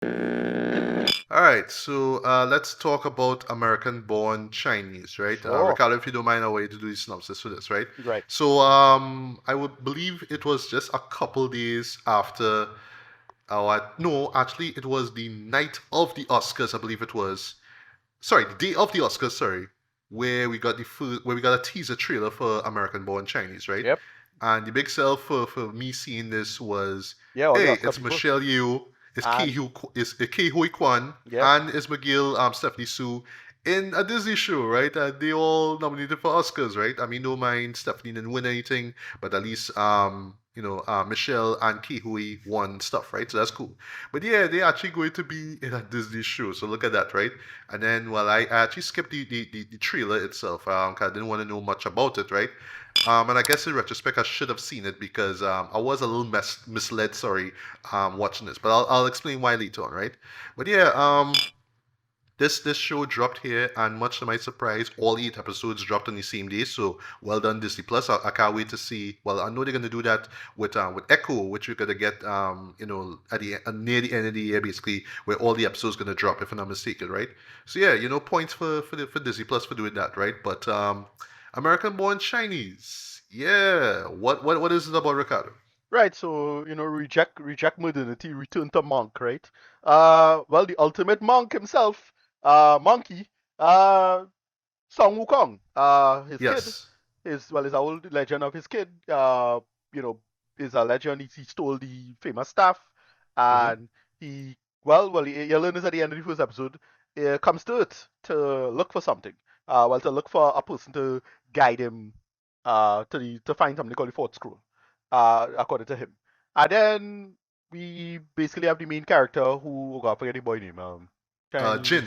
All right, so let's talk about American-born Chinese, right? Sure. Ricardo, if you don't mind, I'll wait to do the synopsis for this, right? Right. So I would believe it was just a couple days after, no, actually, it was the night of the Oscars, I believe it was. Sorry, the day of the Oscars, sorry, where we got a teaser trailer for American-born Chinese, right? Yep. And the big sell for me seeing this was, Yeah, all the hey, Oscar it's people. Michelle Yeoh, And it's Ke Huy Kwan, yep. and it's McGill, Stephanie Sue in a Disney show, right? They all nominated for Oscars, right? I mean, no mind Stephanie didn't win anything, but at least Michelle and Ke Huy won stuff, right? So that's cool. But yeah, they're actually going to be in a Disney show, so look at that, right? And then, well, I actually skipped the trailer itself, 'cause I didn't want to know much about it, right? And I guess in retrospect, I should have seen it because I was a little misled, sorry, watching this. But I'll explain why later on, right? But yeah, this show dropped here, and much to my surprise, all 8 episodes dropped on the same day. So well done, Disney Plus. I can't wait to see. Well, I know they're gonna do that with Echo, which we're gonna get at the near the end of the year, basically, where all the episodes gonna drop, if I'm not mistaken, right? So yeah, points for Disney Plus for doing that, right? But American-born Chinese, yeah. What is it about Ricardo? right, so reject modernity, return to monk, right? Well, the ultimate monk himself, monkey, uh, Song Wukong, his kid, Yes. his old legend of his kid, you know, is a legend. He stole the famous staff, Mm-hmm. and he, you learn this at the end of the first episode. Comes to Earth to look for something. To look for a person to guide him, to find something called the fourth scroll, according to him. And then we basically have the main character who, oh God, I forget the boy name, Chinese.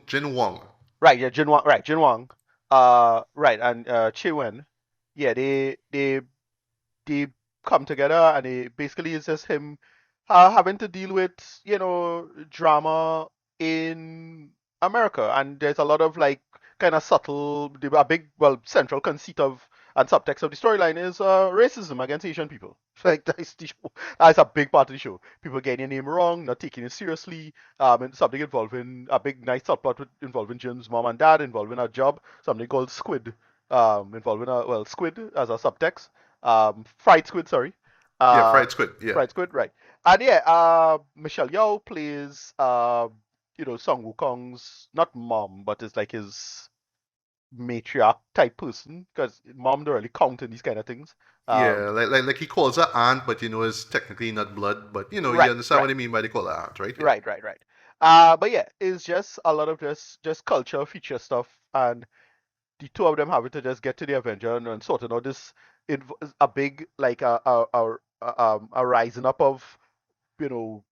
Jin Wong. Right, yeah, Jin Wang, right, Jin Wang, right, and Chi Wen, yeah, they come together, and it basically is just him having to deal with drama in America, and there's a lot of like kind of subtle, a big, central conceit of and subtext of the storyline is racism against Asian people. Like that's the show. That's a big part of the show. People getting your name wrong, not taking it seriously. And something involving a big nice subplot involving Jin's mom and dad, involving a job, something called Squid, involving Squid as a subtext, fried squid, sorry. Yeah, Uh, fried squid. Yeah. Fried squid, right. And yeah, Michelle Yeoh plays, Song Wukong's not mom, but it's like his matriarch type person, because mom don't really count in these kind of things. Um, Yeah, like he calls her aunt, but it's technically not blood. But you right, understand what right, I mean by they call her aunt, right? Yeah. right. But yeah, it's just a lot of just culture feature stuff, and the two of them having to just get to the Avenger and sorting out this a big like a rising up of you know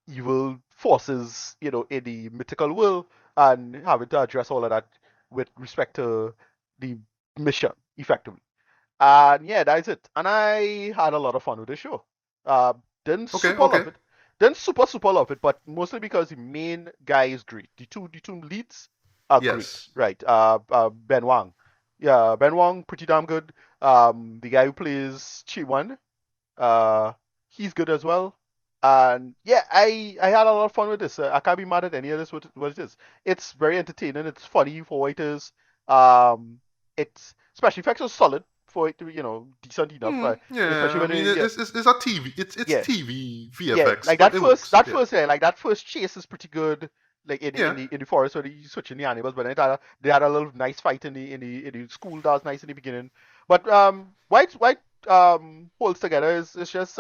evil forces in the mythical world, and having to address all of that with respect to the mission effectively. And yeah, that's it. And I had a lot of fun with the show. Uh, didn't Okay, super okay. love it. Didn't super love it, but mostly because the main guy is great. The two leads are great, Yes. right? Ben Wang, yeah, Ben Wang, pretty damn good. The guy who plays Chi Wan, uh, he's good as well. And yeah, I had a lot of fun with this. I can't be mad at any of this. What it is. It's very entertaining. It's funny for what it is. Um, it's special effects are solid for it to be decent enough. Especially Yeah. I when mean, they get it's a TV. It's yeah TV yeah VFX, like but it works. that Yeah. first yeah like that first chase is pretty good. Like Yeah. in the forest where they switching the animals, but they had a little nice fight in the school that was nice in the beginning. But White holds together is just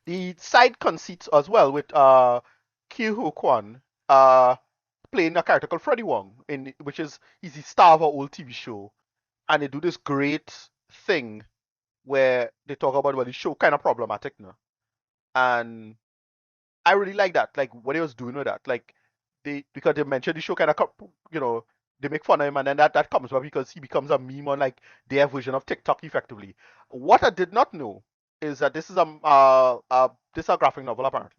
the side conceits as well with Kyu Ho Kwan playing a character called Freddie Wong in which is he's the star of an old TV show, and they do this great thing where they talk about the show kind of problematic now, and I really like that, like what he was doing with that, like they because they mentioned the show kind of they make fun of him, and then that comes up because he becomes a meme on like their version of TikTok effectively. What I did not know is that this is a graphic novel apparently.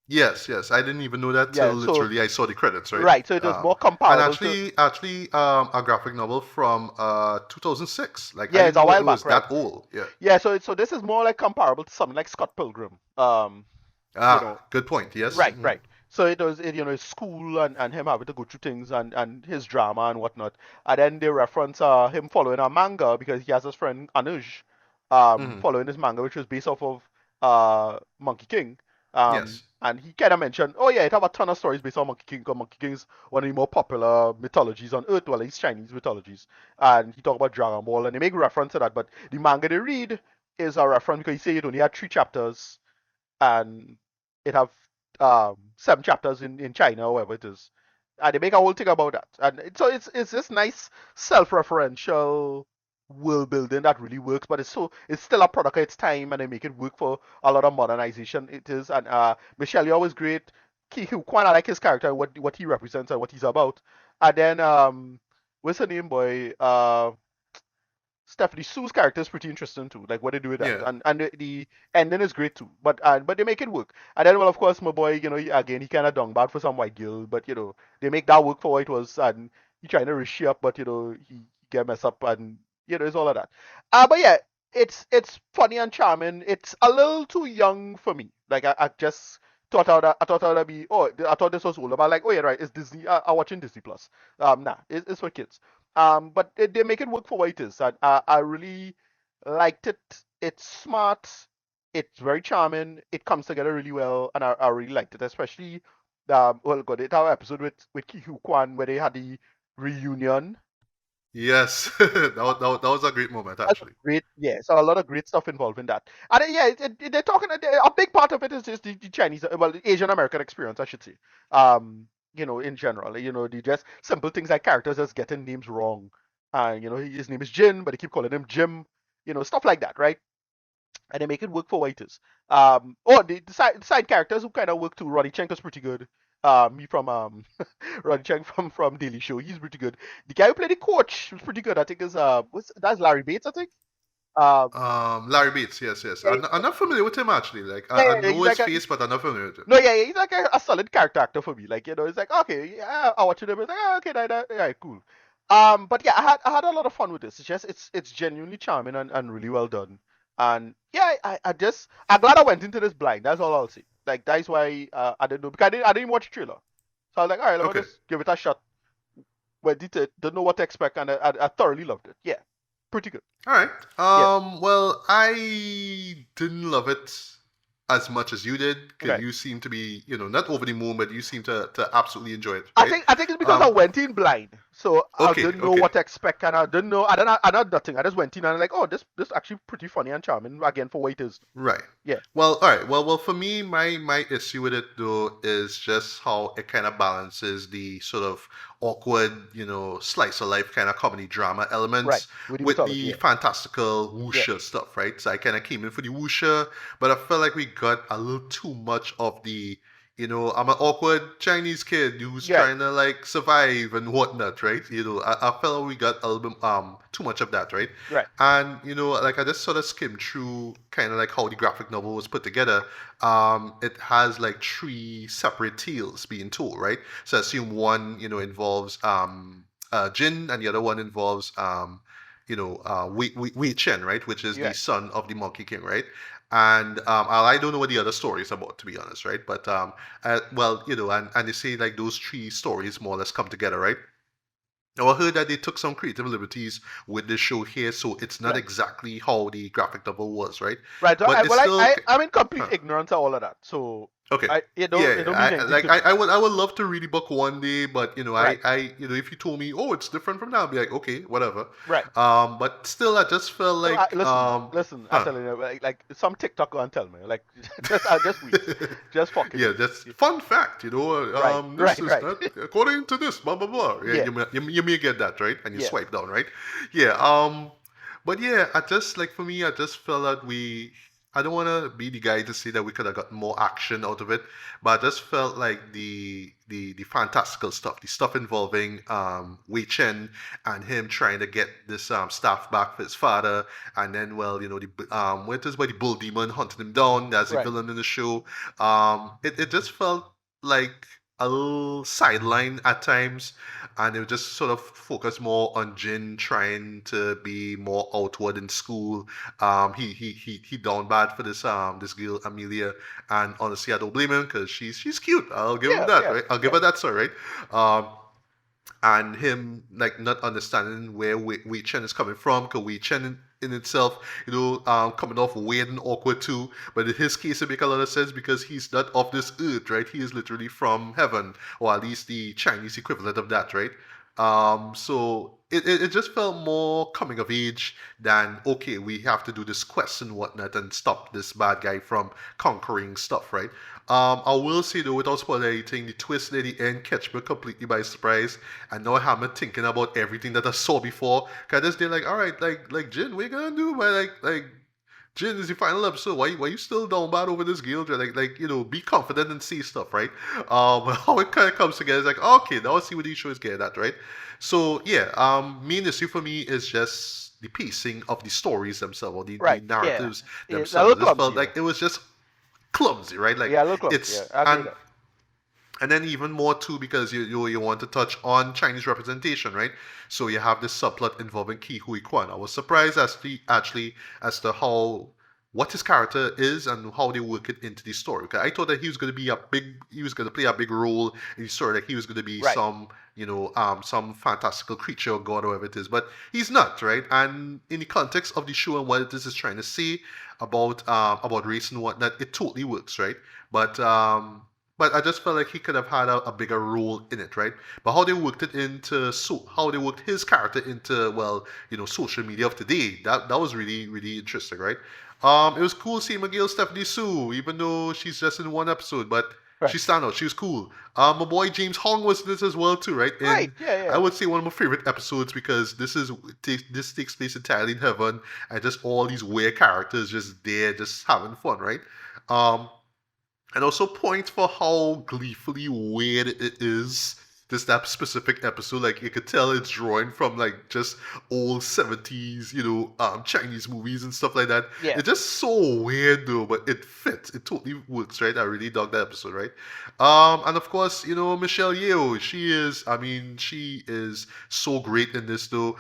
Yes. I didn't even know that till Yeah, so literally I saw the credits, right? right, so it was more And comparable to actually, a graphic novel from 2006. Like I yeah, it's didn't a know while it back, was right? that old. Yeah. Yeah, so this is more like comparable to something like Scott Pilgrim. You know, Good point. Yes. right, right. So it was, his school and him having to go through things and his drama and whatnot. And then they reference him following a manga because he has his friend Anuj Hmm. following his manga, which was based off of Monkey King. Yes. And he kind of mentioned, oh yeah, it have a ton of stories based on Monkey King because Monkey King is one of the more popular mythologies on Earth, well, at least Chinese mythologies. And he talked about Dragon Ball, and they make reference to that. But the manga they read is a reference because he said it only had 3 chapters and it have 7 chapters in China or wherever it is. And they make a whole thing about that. And so it's this nice self-referential world building that really works, but it's still a product of its time and they make it work for a lot of modernization it is. And Michelle Yeoh was great. Ki Hu Kwan, I like his character, what he represents and what he's about. And then what's her name boy? Stephanie Sue's character is pretty interesting too, like what they do with that, Yeah. and the ending is great too. But they make it work. And then well, of course, my boy, again he kind of dung bad for some white girl, but they make that work for what it was, and he trying to rish up, but he get messed up, and it's all of that. But yeah, it's funny and charming. It's a little too young for me. Like I just I thought I'd be I thought this was older, but like oh yeah right, it's Disney. I'm watching Disney Plus. Nah, it's for kids. But they make it work for what it is. I really liked it. It's smart. It's very charming. It comes together really well, and I really liked it. Especially, well, God, it had an episode with Ki Hu Kwan where they had the reunion. Yes. That was a great moment, That's actually. great, yeah. So a lot of great stuff involved in that. And yeah, they're talking. A big part of it is just the Chinese, well, the Asian American experience, I should say. In general, the just simple things like characters just getting names wrong. His name is Jin, but they keep calling him Jim. Stuff like that, right? And they make it work for waiters. The side characters who kind of work too. Roddy Chenko's pretty good. Me from Roddy Cheng from Daily Show, he's pretty good. The guy who played the coach was pretty good. I think is that's Larry Bates, I think. Um, Larry Bates. Yes, yes. yeah, I'm not familiar with him actually. Like yeah, I yeah, know he's his like a face, but I'm not familiar with him. no, yeah, yeah, he's like a solid character actor for me. Like it's like okay, yeah, I watch it. It's like okay, yeah, cool. But yeah, I had a lot of fun with this. It's genuinely charming and really well done. And yeah, I'm glad I went into this blind. That's all I'll say. Like that's why I didn't know because I didn't watch the trailer. So I was like, all right, let me Okay. just give it a shot. Went into it, didn't know what to expect, and I thoroughly loved it. Yeah, pretty good. All right. Yeah, Well, I didn't love it as much as you did because right. you seem to be, not over the moon, but you seem to absolutely enjoy it, I right? think I think it's because I Um. went in blind, so I Okay. didn't know Okay. what to expect, and I didn't know. I didn't nothing. I just went in and I'm like, oh, this actually pretty funny and charming again for waiters. Right. Yeah, Well, all right. Well, for me, my issue with it though is just how it kind of balances the sort of awkward, slice of life kind of comedy drama right. elements With the with mythology. the Yeah, fantastical yeah, wuxia stuff, right? So I kind of came in for the wuxia, but I felt like we got a little too much of the, I'm an awkward Chinese kid who's yeah, trying to like survive and whatnot, right? I felt like we got a little bit too much of that, right? right, And like I just sort of skimmed through kind of like how the graphic novel was put together. It has like three separate tales being told, right? So I assume one, involves Jin, and the other one involves Wei Chen, right? Which is the yeah. son of the Monkey King, right? And I don't know what the other story is about, to be honest, right? But well, and they say like those three stories more or less come together, right? Now, I heard that they took some creative liberties with this show here, so it's not Right. exactly how the graphic novel was, right? Right. So But it's still, I'm in complete huh? ignorance of all of that. So Okay. it Yeah, don't mean anything like to me. I would love to read the book one day, but Right. if you told me, oh, it's different from that, I'd be like, okay, whatever. Right. But still, I just felt No, like, listen. I huh? tell you, like some TikTok go and tell me, like just wait, just fucking Yeah, wait. that's fun fact, Right. this Right. is Right. not according to this, blah blah blah. Yeah, Yeah. you may get that, right? And you Yeah. swipe down, right? Yeah. But yeah, I just like for me, I just felt that I don't want to be the guy to say that we could have got more action out of it, but I just felt like the fantastical stuff, the stuff involving Wei Chen and him trying to get this staff back for his father, and then well, what is by the bull demon hunting him down as a Right. villain in the show. It just felt like. a little sideline at times, and it would just sort of focus more on Jin trying to be more outward in school. He down bad for this girl Amelia, and honestly, I don't blame him because she's cute. I'll give him Yeah, that, yeah, right? I'll give yeah. her that, sorry, right? And him like not understanding where Wei Chen is coming from, because Wei Chen in itself, coming off weird and awkward too. But in his case, it makes a lot of sense because he's not of this earth, right? He is literally from heaven, or at least the Chinese equivalent of that, right? So it just felt more coming of age than okay, we have to do this quest and whatnot and stop this bad guy from conquering stuff, right? I will say though, without spoiling anything, the twist at the end catch me completely by surprise. And now I'm thinking about everything that I saw before. Cause I just did like, all right, like Jin, what you gonna do? But like Jin is the final episode. Why you still down bad over this guild? Like be confident and see stuff, right? How it kind of comes together is like, okay, now I see what the show is getting at, right? So yeah, main issue for me is just the pacing of the stories themselves, or the Right. Yeah. narratives It's a themselves. little I just felt clumsy. Yeah. like it was just clumsy, right? Like Yeah, a little clumsy. it's Yeah, I agree with that. and then even more too because you want to touch on Chinese representation, right? So you have this subplot involving Ki Hui Kwan. I was surprised as to how what his character is and how they work it into the story. Okay, I thought that he was going to play a big role in the story, like he was going to be Right. some fantastical creature or god or whatever it is, but he's not, right? And in the context of the show and what this is trying to say about race and whatnot, it totally works, right? But but I just felt like he could have had a bigger role in it, right? But how they worked his character into, well, social media of today, that was really, really interesting, right? It was cool seeing McGill Stephanie Sue, even though she's just in one episode, but Right. she stand out. She was cool. My boy James Hong was in this as well too, right? Right. And Yeah. I Yeah. would say one of my favorite episodes because this takes place entirely in heaven, and just all these weird characters just there, just having fun, right? Um, and also points for how gleefully weird it is. That specific episode, like you could tell it's drawing from like just old 70s, Chinese movies and stuff like that. Yeah. It's just so weird though, but it fits. It totally works, right? I really dug that episode, right? And of course, Michelle Yeoh, she is so great in this though.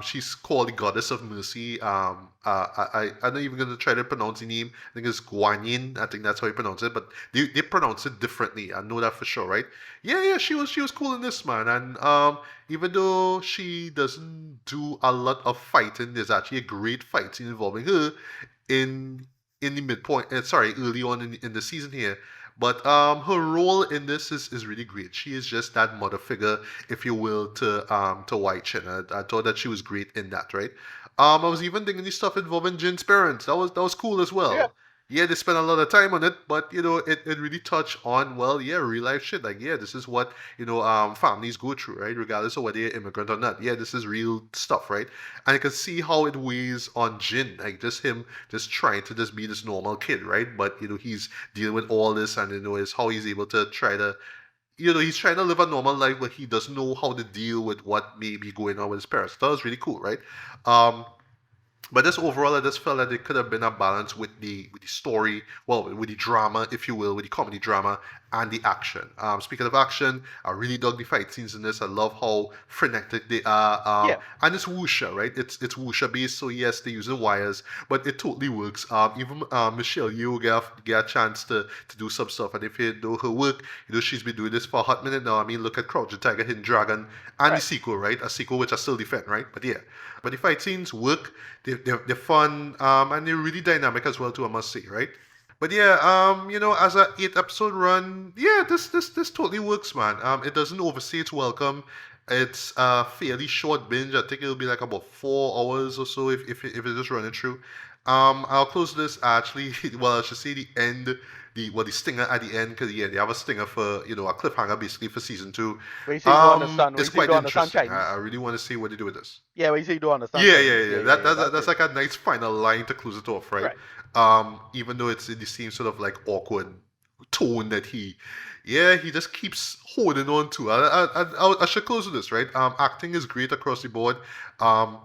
She's called the Goddess of Mercy. I'm not even gonna try to pronounce the name. I think it's Guanyin. I think that's how you pronounce it, but they pronounce it differently. I know that for sure, right? Yeah, she was cool in this, man. And even though she doesn't do a lot of fighting, there's actually a great fight scene involving her in the midpoint. Sorry, early on in the season here. But her role in this is really great. She is just that mother figure, if you will, to White Chin. I thought that she was great in that, right? I was even thinking the stuff involving Jin's parents. That was cool as Yeah. well. Yeah, they spent a lot of time on it, but it really touched on, well, yeah, real life shit. Like, yeah, this is what families go through, right? Regardless of whether you're immigrant or not. Yeah, this is real stuff, right? And you can see how it weighs on Jin, like just him just trying to just be this normal kid, right? But he's dealing with all this, and is how he's able to try to he's trying to live a normal life, but he doesn't know how to deal with what may be going on with his parents. That was really cool, right? Um, but just overall, I just felt that there could have been a balance with the story, well, with the drama, if you will, with the comedy drama and the action. Speaking of action, I really dug the fight scenes in this. I love how frenetic they are, Yeah. and it's wuxia, right? It's wuxia based, so yes, they use the wires, but it totally works. Even Michelle Yeoh get a chance to do some stuff, and if you know her work, she's been doing this for a hot minute now. I mean, look at Crouching Tiger, Hidden Dragon, and the Right. sequel, right? A sequel which I still defend, right? But yeah, but the fight scenes work. They're fun, and they're really dynamic as well too, I must say, right? But yeah, as a 8 episode run, yeah, this totally works, man. It doesn't overstay its welcome. It's a fairly short binge. I think it'll be like about 4 hours or so if it's just running through. I'll close this actually. Well, I should say the stinger at the end, because yeah, they have a stinger for a cliffhanger basically for season two. When you say you don't understand, when It's you say you quite don't understand interesting. I Chinese. really want to see what they do with this. Yeah, when you say you don't understand Yeah, yeah, Chinese. yeah. Yeah, yeah, That, yeah. that's That's that's it. like a nice final line to close it off, right? Right. Even though it's in the same sort of like awkward tone that he just keeps holding on to. I should close with this, right? Acting is great across the board. Um,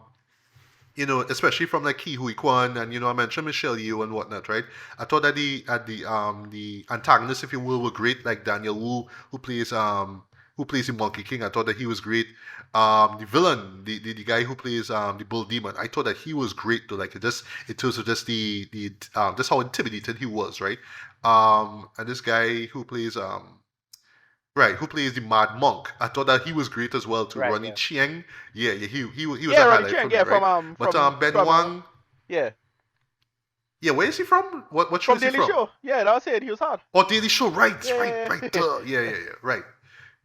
especially from like Ki Hui Kwan and I mentioned Michelle Yeoh and whatnot, right? I thought that the antagonists, if you will, were great, like Daniel Wu, who plays the Monkey King. I thought that he was great. The villain, the guy who plays the Bull Demon, I thought that he was great too. Like just in terms of just the just how intimidated he was, right? And this guy who plays right, who plays the Mad Monk. I thought that he was great as well too. Right. Ronnie Yeah. Chieng, yeah, he was Yeah. a Ronnie highlight Chang. for me, Yeah. right? But Ben Wang, Yeah. yeah, where is he from? What show From is he Daily from? Show. Yeah. That was it. He was hard. Oh, Daily Show, right, right, Yeah. right. Yeah, right.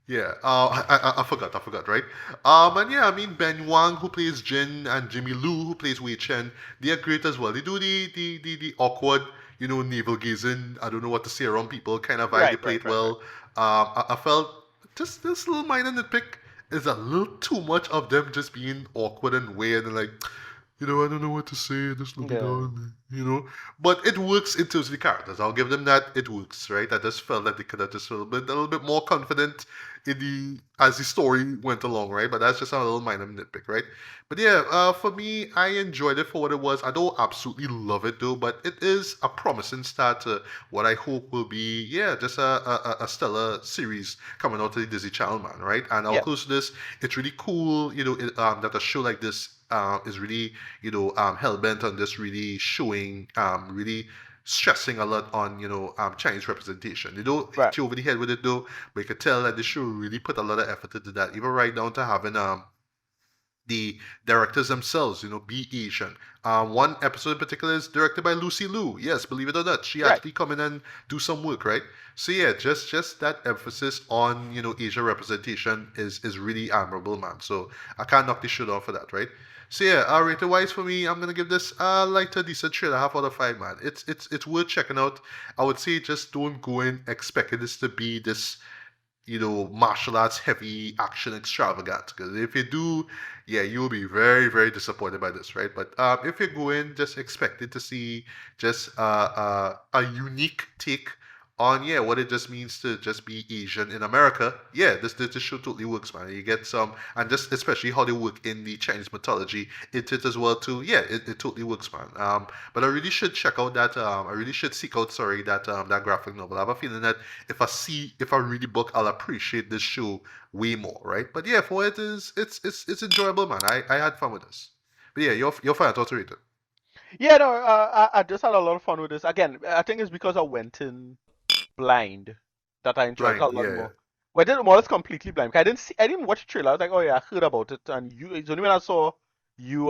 Yeah, I forgot, right? And yeah, I mean Ben Wang who plays Jin and Jimmy Lou who plays Wei Chen, they are great as well. They do the awkward, navel gazing. I don't know what to say around people kind of vibe. They Right. play Right. it Right. Right. well. I felt just this little minor nitpick is a little too much of them just being awkward and weird and like, I don't know what to say. This little Yeah. dog. But it works in terms of the characters. I'll give them that. It works, right? I just felt that they could have just a little bit more confident in the as the story went along, right? But that's just a little minor nitpick, right? But yeah, for me, I enjoyed it for what it was. I don't absolutely love it though, but it is a promising start to what I hope will be, yeah, just a stellar series coming out of the Disney Channel, man, right? And I'll Yeah. close to this. It's really cool, that a show like this is really, hell bent on just really showing, really stressing a lot on, Chinese representation. They don't Right. hit you over the head with it though, but you could tell that the show really put a lot of effort into that, even right down to having the directors themselves, be Asian. One episode in particular is directed by Lucy Liu. Yes, believe it or not, she Right. actually come in and do some work, right? So yeah, just that emphasis on Asia representation is really admirable, man. So I can't knock the shit off for that, right? So yeah, rated wise for me, I'm gonna give this a lighter, decent 3.5 out of 5, man. It's worth checking out. I would say just don't go in expecting this to be this martial arts heavy action extravagant. Because if you do, yeah, you'll be very, very disappointed by this, right? But if you go in just expecting to see just a unique take on, yeah, what it just means to just be Asian in America, yeah, this show totally works, man. You get some, and just especially how they work in the Chinese mythology into it as well too. Yeah, it totally works, man. But I really should check out that. I really should seek out, sorry, that graphic novel. I have a feeling that if I read the book, I'll appreciate this show way more, right? But yeah, for it is, it's enjoyable, man. I had fun with this. But yeah, you're fine. I'll rate it. Yeah. No. I just had a lot of fun with this. Again, I think it's because I went in blind that I enjoyed it a Blind, lot yeah, yeah. more. Well, I didn't more or less completely blind. 'Cause I didn't watch the trailer. I was like, oh yeah, I heard about it, and it's only when I saw you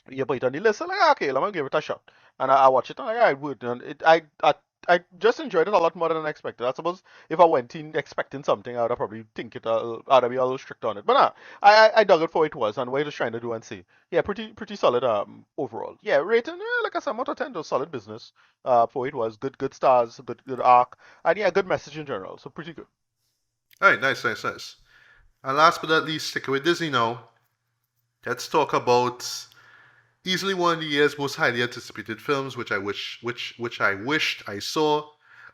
you put it on the list. I'm like, "Ah, okay, let me give it a shot." And I watched it. I'm like, I would. And I just enjoyed it a lot more than I expected. I suppose if I went in expecting something, I would have probably think I'd be a little strict on it. But nah, I dug it for what it was and what it was trying to do and see. Yeah, pretty solid overall. Yeah, rating, like I said, I'm out of 10, though, solid business. For what it was, good stars, good arc, and yeah, good message in general. So pretty good. All right, nice, nice, nice. And last but not least, sticking with Disney now, let's talk about easily one of the year's most highly anticipated films, which I wished I saw.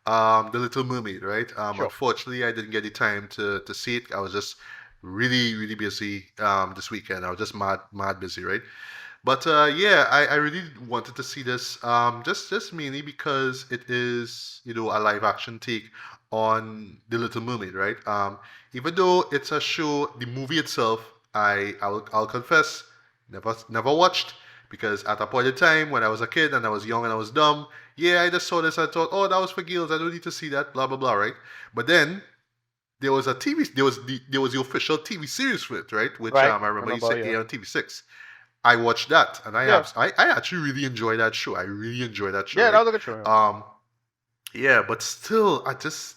The Little Mermaid, right? Sure. Unfortunately, I didn't get the time to see it. I was just really, really busy this weekend. I was just mad busy, right? But yeah, I really wanted to see this, just mainly because it is, a live action take on The Little Mermaid, right? Even though it's a show, the movie itself, I'll confess, never watched because at a point in time when I was a kid and I was young and I was dumb, yeah, I just saw this. I thought, oh, that was for girls. I don't need to see that. Blah blah blah, right? But then there was a TV, there was the official TV series for it, right? Which Right. I remember used Remember? to Yeah. air on TV6. I watched that, and Yeah. I actually really enjoy that show. I really enjoy that show, Yeah, that right? was a good show. Yeah. Um, yeah, but still, I just,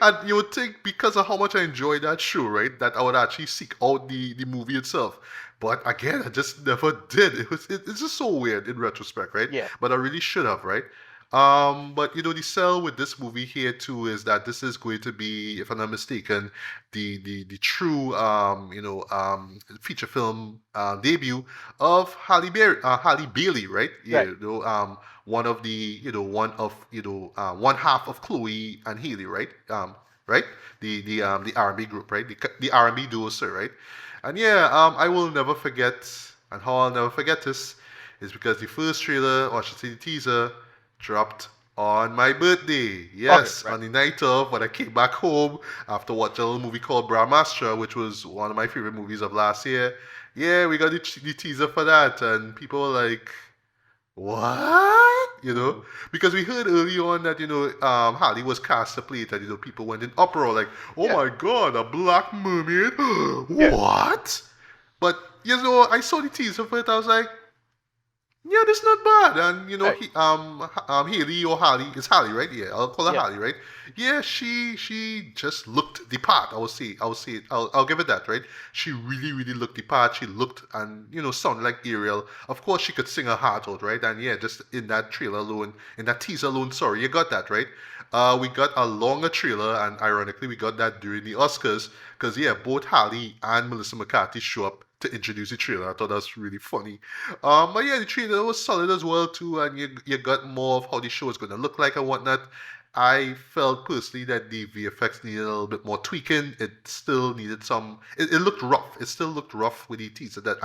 and you would think because of how much I enjoyed that show, right, that I would actually seek out the movie itself. But again, I just never did. It's just so weird in retrospect, right? Yeah. But I really should have, right? But the sell with this movie here too is that this is going to be, if I'm not mistaken, the true feature film debut of Halle Bailey, right? Yeah, Right. one of one half of Chloe and Haley, right? Right? The R&B group, right? The R&B duo, sir, right? And yeah, I will never forget. And how I'll never forget this is because the first trailer, or I should say the teaser, dropped on my birthday. Okay, Yes, right. on the night of when I came back home after watching a little movie called Brahmastra, which was one of my favorite movies of last year. Yeah, we got the teaser for that, and people were like, what? Mm-hmm. Because we heard early on that, Harley was cast to play it, and, people went in uproar, like, oh Yeah, my god, a black mermaid? yeah, What? But, I saw the teaser for it, I was like, yeah, that's not bad. And right. Haley or Harley, it's Harley, right? Yeah, I'll call her Yeah, Harley, right? Yeah, she just looked the part. I'll give it that, right? She really, really looked the part. She looked and sounded like Ariel. Of course, she could sing her heart out, right? And yeah, just in that trailer alone, in that teaser alone, sorry, you got that, right? We got a longer trailer, and ironically, we got that during the Oscars, because yeah, both Harley and Melissa McCarthy show up to introduce the trailer. I thought that was really funny. But yeah, the trailer was solid as well too, and you got more of how the show is going to look like and whatnot. I felt personally that the VFX needed a little bit more tweaking. It still needed some. It looked rough. It still looked rough with the teaser that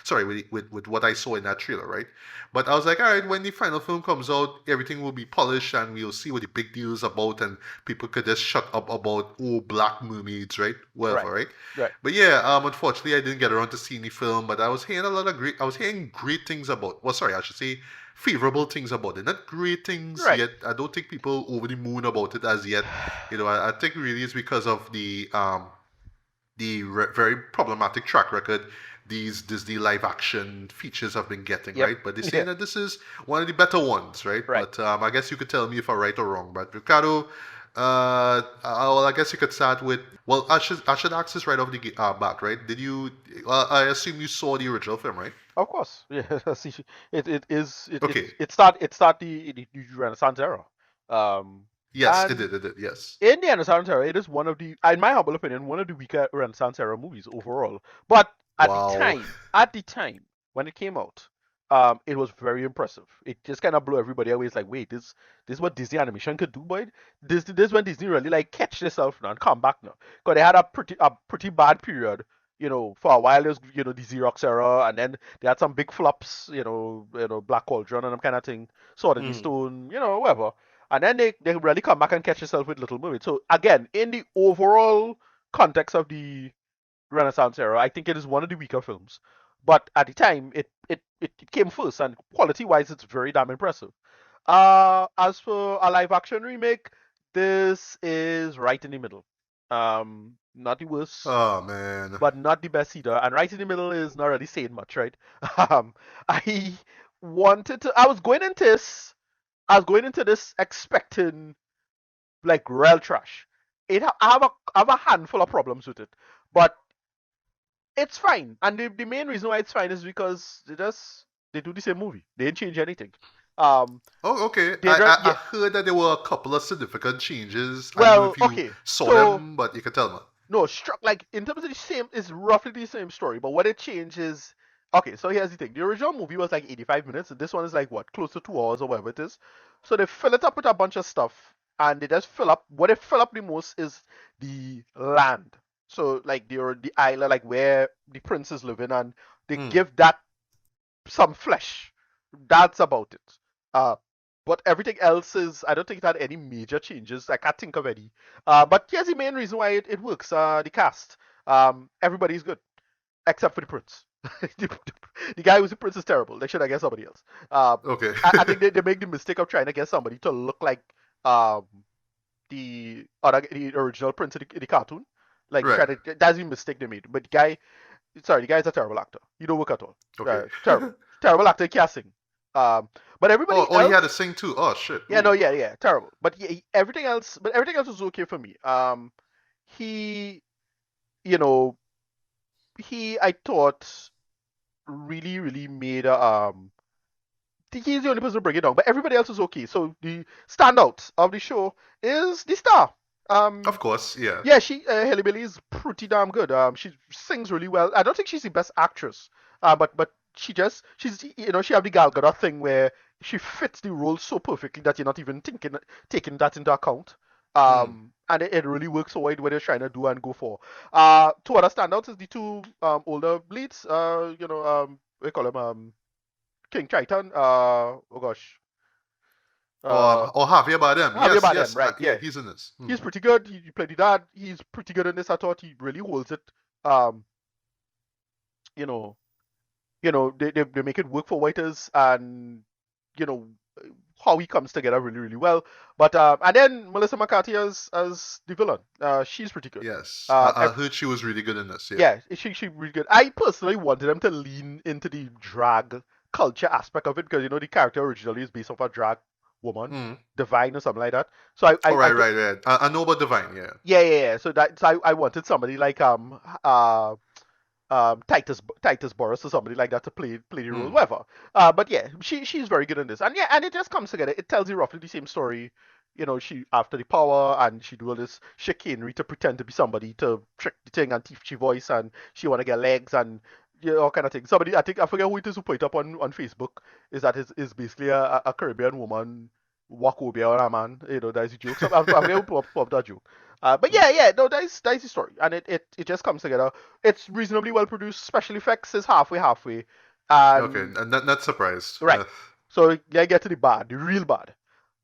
sorry, with what I saw in that trailer, right? But I was like, all right, when the final film comes out, everything will be polished and we'll see what the big deal is about, and people could just shut up about black mermaids, right? right, Whatever, right? right. But yeah, unfortunately, I didn't get around to seeing the film, but I was hearing a lot of great. I was hearing great things about. Well, sorry, I should say favorable things about it. Not great things Right. yet. I don't think people over the moon about it as yet. I think really it's because of the very problematic track record these Disney live action features have been getting, Yep. right? But they're Yeah. saying that this is one of the better ones, right? Right. But I guess you could tell me if I'm right or wrong. But Ricardo, well, I guess you could start with. Well, I should ask this right off the bat, right? Did you? I assume you saw the original film, right? Of course. Yeah. See, it is Okay. it start the Renaissance era. Um, Yes, it and did. It did. Yes. in the Renaissance era, it is one of the, in my humble opinion, one of the weaker Renaissance era movies overall. But Wow. at the time when it came out, it was very impressive. It just kind of blew everybody away. It's like, wait, this is what Disney animation could do, boy. This when Disney really like catch themselves now and come back now. Because they had a pretty bad period. For a while, it was, the Xerox era, and then they had some big flops, Black Cauldron and them kind of thing, Sword in the Mm. Stone, whatever. And then they really come back and catch yourself with Little Mermaid. So again, in the overall context of the Renaissance era, I think it is one of the weaker films. But at the time, it came first, and quality wise, it's very damn impressive. As for a live action remake, this is right in the middle. Not the worst, Oh man. but not the best either. And right in the middle is not really saying much, right? Um, I I was going into this expecting like real trash. I have a handful of problems with it, but it's fine. And the main reason why it's fine is because they do the same movie. They didn't change anything. Um, Oh, okay. they just I yeah. heard that there were a couple of significant changes. I don't know Well, if you okay. saw So them, but you can tell me. no, struck like in terms of the same, it's roughly the same story. But what it changes. Okay, so here's the thing. The original movie was like 85 minutes, and this one is like what, close to 2 hours or whatever it is. So they fill it up with a bunch of stuff, and they just fill up. What they fill up the most is the land. So like the island, like where the prince is living, and they Mm. give that some flesh. That's about it. Uh, but everything else is, I don't think it had any major changes. I can't think of any. But here's the main reason why it works. The cast. Everybody's good except for the prince. The guy who's the prince is terrible. They should have get somebody else. Uh, Okay. I think they make the mistake of trying to get somebody to look like um, the original prince in the cartoon. Like Right. try to that's the mistake they made. But the guy's a terrible actor. You don't work at all. Okay. Terrible actor casting. But Oh, everybody oh, he had to else, sing too. Oh shit. yeah, no, Ooh. yeah, terrible. But yeah, everything else was okay for me. He, you know, I thought really, really made a he's the only person to bring it down, but everybody else is okay. So the standout of the show is the star. Of Um, course. Yeah. yeah, Haley Bailey is pretty damn good. She sings really well. I don't think she's the best actress, but she's she have the Gal Gadot thing where she fits the role so perfectly that you're not even taking that into account. Mm. And it really works for what they're trying to do and go for. Two other standouts is the two older leads. we call him King Triton. Oh gosh. Or Uh, Javier Bardem. Javier Yes, Bardem, yes. right? Yeah, Yeah, he's in this. he's pretty good. He played the dad. He's pretty good in this. I thought he really holds it. Um, you know, they make it work for Whiters, and you know how he comes together really really well. But and then Melissa McCarthy as the villain. She's pretty good. Yes. Um, I heard she was really good in this. Yeah. yeah, she really good. I personally wanted them to lean into the drag culture aspect of it because the character originally is based off a drag woman, Mm. Divine or something like that. So I All I, I right, th- right, right. I know about Divine. Yeah. yeah, yeah, yeah. So I wanted somebody like Titus Boris or somebody like that to play the role, Mm. whatever. But yeah, she's very good in this, and yeah, and it just comes together. It tells you roughly the same story. She after the power, and she do all this chicanery to pretend to be somebody to trick the thing and teach she voice, and she want to get legs and all kind of thing. Somebody, I think I forget who it is who put it up on Facebook, is that is basically a Caribbean woman walk over a man. That is a joke. So I forget who put up that joke. But Mm. yeah, yeah, no, that is the story, and it just comes together. It's reasonably well produced. Special effects is halfway, Okay. and Not surprised. right. So yeah, get to the bad, the real bad.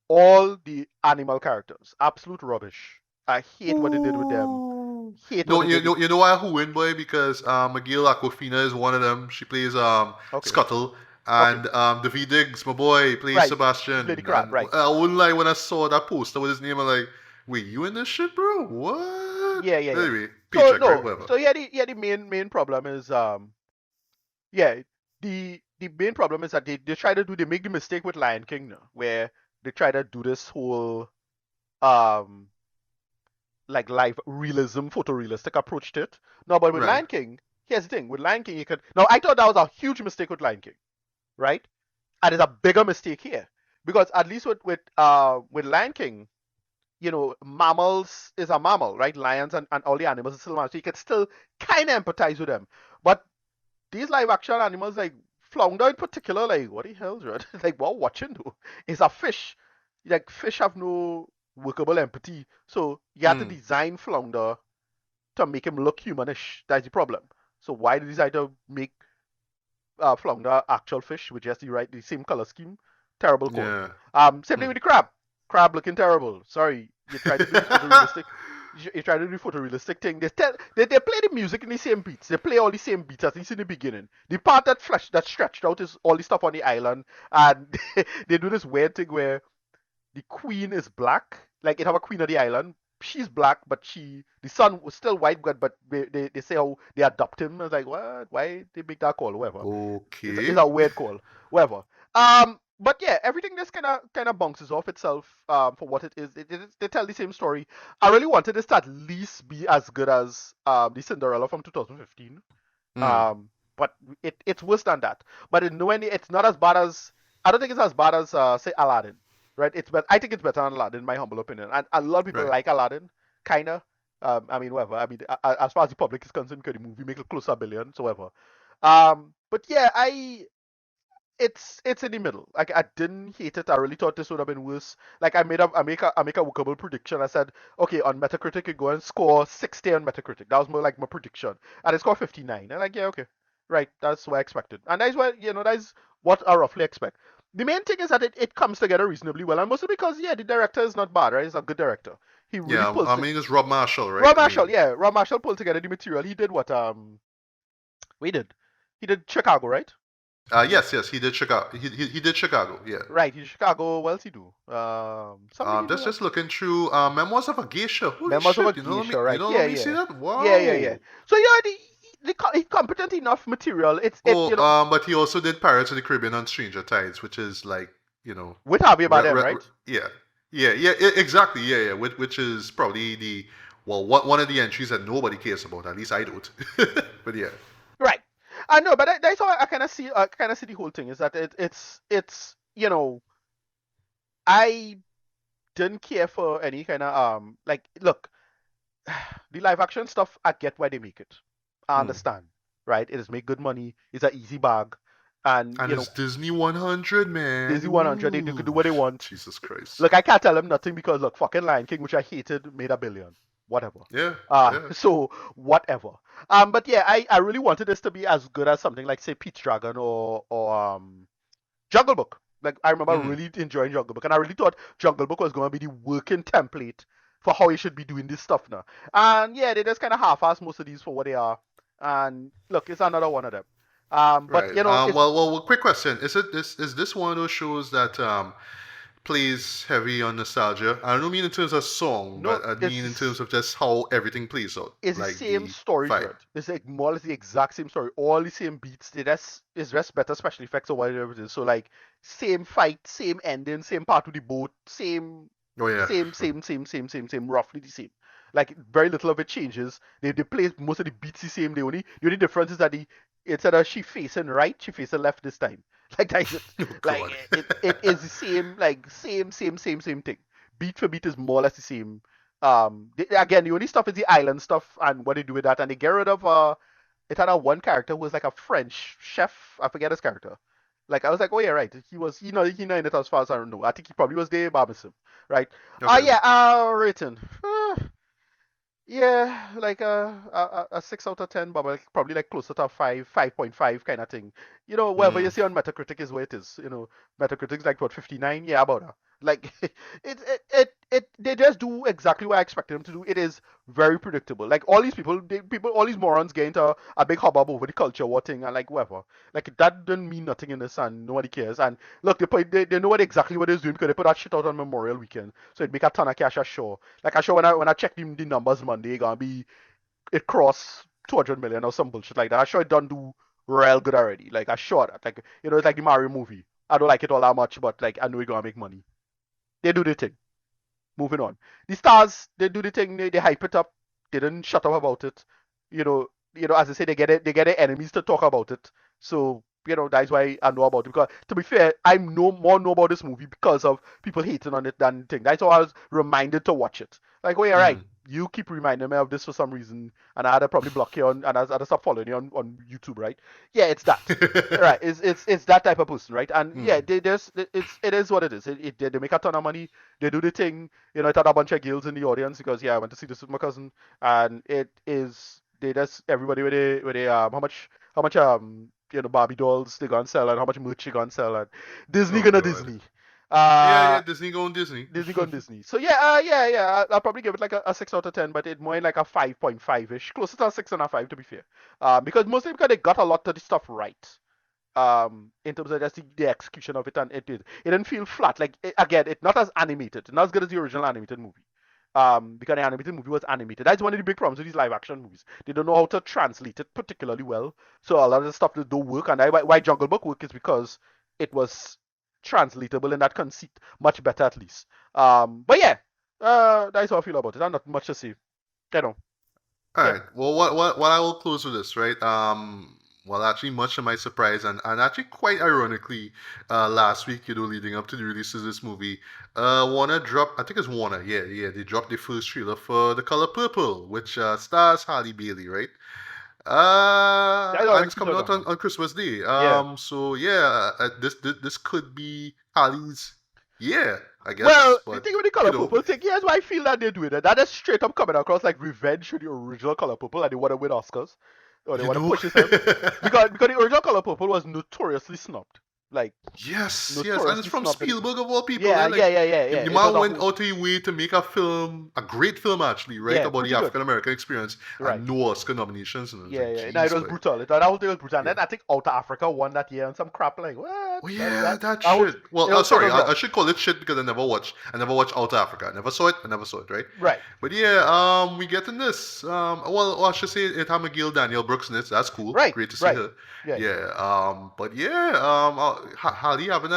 All the animal characters, absolute rubbish. I hate what they did with them. Ooh. Hate what No, they did with. you know why who win, boy? Because Miguel Aquafina is one of them. She plays Okay, Scuttle, okay, and David Diggs, my boy, plays right. He played the Sebastian. crab, And right? I wouldn't lie when I saw that poster with his name. I'm like, wait, you in this shit, bro? What? Yeah, yeah, yeah. Anyway, So paycheck, right? no, Whatever. so yeah, the main problem is yeah, the main problem is that they make the mistake with Lion King now, where they try to do this whole um like live realism, photorealistic approach to it. No, but with Right, Lion King, here's the thing: with Lion King, you could. Now, I thought that was a huge mistake with Lion King, right? And it's a bigger mistake here because at least with Lion King, mammals is a mammal, right? Lions and all the animals are still mammals, so you can still kind of empathize with them. But these live action animals, like flounder in particular, like what the hell, right? Like what watching though? It's a fish. Like fish have no workable empathy, so you have to mm, design flounder to make him look humanish. That's the problem. So why they decide to make flounder actual fish with just the same color scheme? Terrible call. yeah. Same thing Mm. with the crab. Crab looking terrible. Sorry, you try to do the photorealistic. You try to do the photorealistic thing. They play the music in the same beats. They play all the same beats at least in the beginning. The part that stretched out is all the stuff on the island, and they do this weird thing where the queen is black. Like it have a queen of the island. She's black, but the son was still white. But they say how they adopt him. I was like, what? Why they make that call? Whatever. It's Okay. a weird call. Whatever. But yeah, everything just kind of bounces off itself. For what it is, they tell the same story. I really wanted this to at least be as good as the Cinderella from 2015. Mm. But it's worse than that. But it's not as bad as I don't think it's as bad as say Aladdin, right? I think it's better than Aladdin, in my humble opinion. And a lot of people Right. like Aladdin, kinda. I mean, whatever. I mean, as far as the public is concerned, because the movie make it close to a billion, so whatever. But yeah, it's in the middle. Like I didn't hate it. I really thought this would have been worse. Like I make a workable prediction. I said, okay, on Metacritic, it go and score 60 on Metacritic. That was more like my prediction, and it scored 59. And like, yeah, okay, right, that's what I expected, and that's what that's what I roughly expect. The main thing is that it comes together reasonably well, and mostly because yeah, the director is not bad, right? He's a good director. He really Yeah. pulls I it. mean, it's Rob Marshall, right? Rob I Marshall, mean, yeah, Rob Marshall pulled together the material. He did what we did. He did Chicago, right? yes, yes. He did Chicago. He did Chicago. Yeah. Right, in Chicago. What else he do? Something he do. Just looking through Memoirs of a Geisha. Holy Members of a shit! You know, geisha, you right? know, Yeah, let me see yeah, that. yeah. Wow. So yeah, the competent enough material. It's Oh, but he also did Pirates of the Caribbean on Stranger Tides, which is like, with Javier Bardem, right? yeah, yeah, exactly, yeah, yeah, which is probably one of the entries that nobody cares about. At least I don't. But yeah. Right. I know, but that's how I kind of see. I kind of see the whole thing is that it's I didn't care for any kind of like look the live action stuff. I get why they make it. I Hmm. understand, right? It is make good money. It's an easy bag, and And it's Disney 100, man. Disney 100. They can do Ooh, what they want. Jesus Christ. Look, I can't tell them nothing because look, fucking Lion King, which I hated, made a billion. whatever. Yeah, yeah. So whatever. But yeah, I really wanted this to be as good as something like say Pete's Dragon or Jungle Book. Like I remember Mm, really enjoying Jungle Book, and I really thought Jungle Book was going to be the working template for how you should be doing this stuff now. And yeah, they just kind of half-ass most of these for what they are. And look, it's another one of them. But right. you know, it's Well, quick question. Is this one of those shows that plays heavy on nostalgia? I don't mean in terms of song, no, but I mean in terms of just how everything plays out, it's the like same the story fight. thread. It's like more or less the exact same story, all the same beats. It's just better special effects or whatever it is. So like same fight, same ending, same part of the boat, same, Oh yeah. roughly the same. Like very little of it changes. They play most of the beats the same. The only difference is that the instead of she facing right, she facing left this time. Like that's it. Oh Like God. it is the same, like same thing. Beat for beat is more or less the same. Again, the only stuff is the island stuff and what they do with that, and they get rid of it had a one character who was like a French chef. I forget his character. Like I was like, oh yeah, right. He know in it as far as I don't know. I think he probably was there by himself, right? Okay. Yeah. Written. Yeah, like a 6 out of 10, but like, probably like closer to a 5.5 kind of thing. Whatever you Mm. see on Metacritic is where it is. Metacritic's like what 59, yeah, about that. Like they just do exactly what I expected them to do. It is very predictable. Like all these all these morons get into a big hubbub over the culture war thing and like whatever. Like that doesn't mean nothing in this and nobody cares. And look, they know exactly what they're doing because they put that shit out on Memorial Weekend, so it make a ton of cash. Sure. Like I sure when I checked the numbers Monday, it gonna be it crossed 200 million or some bullshit like that. I sure it done do real good already. Like I sure that. Like it's like the Mario movie. I don't like it all that much, but like I know it gonna make money. They do the thing. Moving on. The stars, they do the thing. They hype it up. They didn't shut up about it. As I say, they get their enemies to talk about it. So that's why I know about it. Because to be fair, I know about this movie because of people hating on it than thing. That's why I was reminded to watch it. Like, oh yeah, right. Mm. You keep reminding me of this for some reason, and I had to probably block you and I had to stop following you on YouTube, right? Yeah, it's that. Right, it's that type of person, right? And yeah, Mm. it is what it is. They make a ton of money. They do the thing. It had a bunch of girls in the audience because yeah, I went to see this with my cousin, and it is they just everybody with a how much Barbie dolls they gonna sell and how much merch they gonna sell and Disney Oh gonna God. Disney. Yeah, Uh yeah. Disney going Disney. Disney gone Disney. So yeah, yeah. I'll probably give it like a 6 out of 10, but it more in like a 5.5 ish, closer to a 6.5 to be fair. Because mostly because they got a lot of the stuff right. In terms of just the execution of it, and it didn't feel flat. Like again, it's not as animated, not as good as the original animated movie. Because the animated movie was animated. That's one of the big problems with these live action movies. They don't know how to translate it particularly well. So a lot of the stuff that don't work, and why Jungle Book work is because it was translatable in that conceit much better at least. But yeah, that's how I feel about it. I'm not much to say. You know, All yeah, right. Well, what I will close with this, right? Well, actually, much to my surprise, and actually quite ironically, last week, leading up to the release of this movie, Warner dropped, I think it's Warner, yeah, yeah, they dropped the first trailer for The Color Purple, which stars Halle Bailey, right? that's And already it's coming confirmed. out Now. on Christmas Day. Yeah. So yeah, this could be Halle's, yeah, I Well, guess, the but thing with the you color know, purple thing, here's why I feel that they're doing it. That is straight up coming across like revenge for the original color purple, and they want to win Oscars, or they you want to know. push itself because the original color purple was notoriously snubbed, like Yes, yes, and it's notoriously from snubbed. Spielberg of all people, Yeah, right? Like yeah. the It was man a went whole out of his way to make a film, a great film actually, right, yeah, about the pretty good, African American experience, and right. no Oscar nominations, and it was Yeah, like, yeah. No, it geez, was but brutal. That whole thing was brutal. And yeah. then I think Out of Africa won that year and some crap like what? Oh yeah, that That whole shit. Well, it sorry, was I rough. should call it shit because I never watched Out of Africa. I never saw it. I never saw it, right? Right, But yeah, we getting this. I should say it had McGill Daniel Brooks in it. So that's cool. right, Great to see right. her. Yeah, Yeah. But yeah, Harley having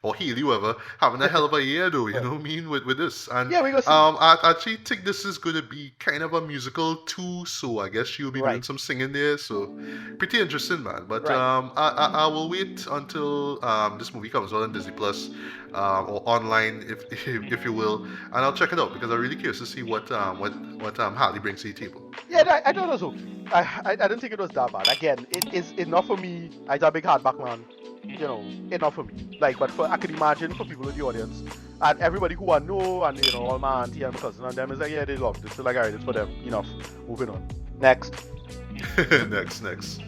or Healy, whoever, having a hell of a year though. You right. know what I mean with this, and Yeah, we go see. I actually think this is going to be kind of a musical too. So I guess she'll be doing Right, some singing there. So pretty interesting, man. But right. I will wait until this movie comes out on Disney Plus or online, if you will, and I'll check it out because I'm really curious to see what Harley brings to the table. Yeah, I thought it was okay. I didn't think it was that bad. Again, it is enough for me. I'm a big hardback man. enough for me. Like, but for I can imagine for people in the audience and everybody who I know and all my auntie and my cousin and them is like, yeah, they love this. So like, alright, it's for them. Enough. Moving on. Next. Next, next.